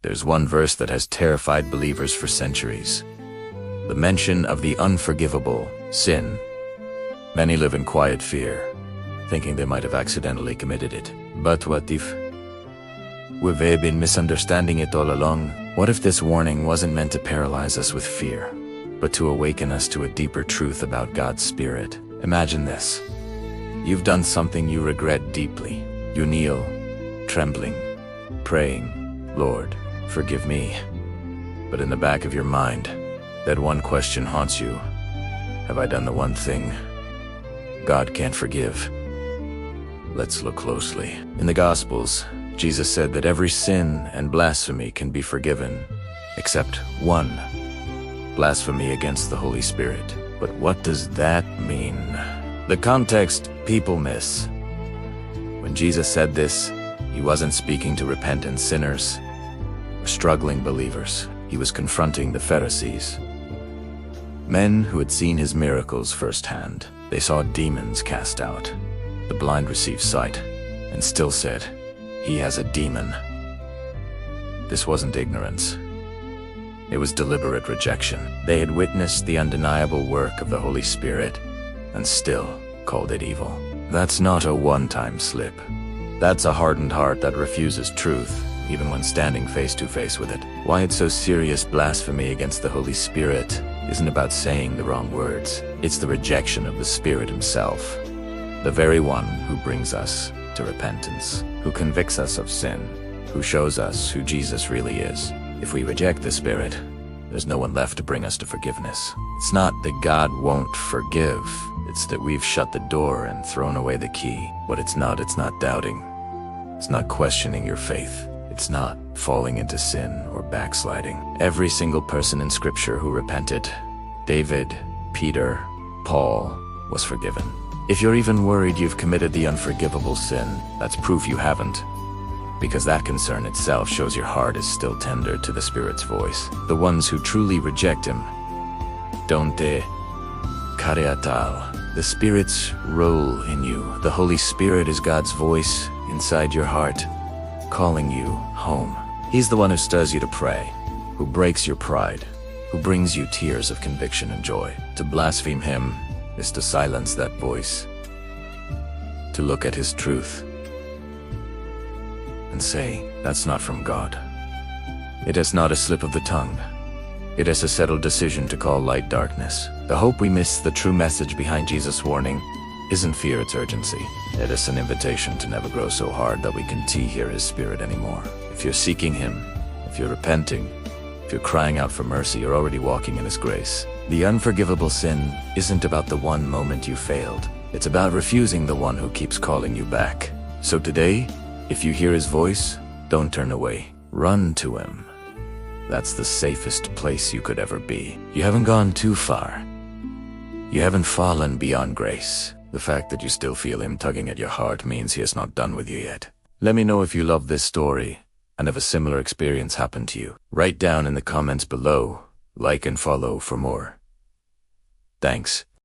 There's one verse that has terrified believers for centuries. The mention of the unforgivable sin. Many live in quiet fear, thinking they might have accidentally committed it. But what if we've been misunderstanding it all along? What if this warning wasn't meant to paralyze us with fear, but to awaken us to a deeper truth about God's Spirit? Imagine this. You've done something you regret deeply. You kneel, trembling, praying, "Lord, forgive me." But in the back of your mind, that one question haunts you. Have I done the one thing God can't forgive? Let's look closely. In the Gospels, Jesus said that every sin and blasphemy can be forgiven, except one: blasphemy against the Holy Spirit. But what does that mean? The context people miss. When Jesus said this, he wasn't speaking to repentant sinners or struggling believers. He was confronting the Pharisees, men who had seen his miracles firsthand. They saw demons cast out, the blind receive sight, and still said, "He has a demon." This wasn't ignorance. It was deliberate rejection. They had witnessed the undeniable work of the Holy Spirit and still called it evil. That's not a one-time slip. That's a hardened heart that refuses truth, even when standing face to face with it. Why it's so serious? Blasphemy against the Holy Spirit isn't about saying the wrong words. It's the rejection of the Spirit himself, the very one who brings us to repentance, who convicts us of sin, who shows us who Jesus really is. If we reject the Spirit, there's no one left to bring us to forgiveness. It's not that God won't forgive, it's that we've shut the door and thrown away the key. What it's not doubting. It's not questioning your faith. It's not falling into sin or backsliding. Every single person in Scripture who repented, David, Peter, Paul, was forgiven. If you're even worried you've committed the unforgivable sin, that's proof you haven't, because that concern itself shows your heart is still tender to the Spirit's voice. The ones who truly reject him don't kareatal. The Spirit's role in you. The Holy Spirit is God's voice inside your heart, calling you home. He's the one who stirs you to pray, who breaks your pride, who brings you tears of conviction and joy. To blaspheme him is to silence that voice, to look at his truth and say, "That's not from God." It is not a slip of the tongue. It is a settled decision to call light darkness. The hope we miss the true message behind Jesus' warning isn't fear, it's urgency. It is an invitation to never grow so hard that we can't hear his Spirit anymore. If you're seeking him, if you're repenting, if you're crying out for mercy, you're already walking in his grace. The unforgivable sin isn't about the one moment you failed. It's about refusing the one who keeps calling you back. So today, if you hear his voice, don't turn away. Run to him. That's the safest place you could ever be. You haven't gone too far. You haven't fallen beyond grace. The fact that you still feel him tugging at your heart means he is not done with you yet. Let me know if you love this story and if a similar experience happened to you. Write down in the comments below, like and follow for more. Thanks.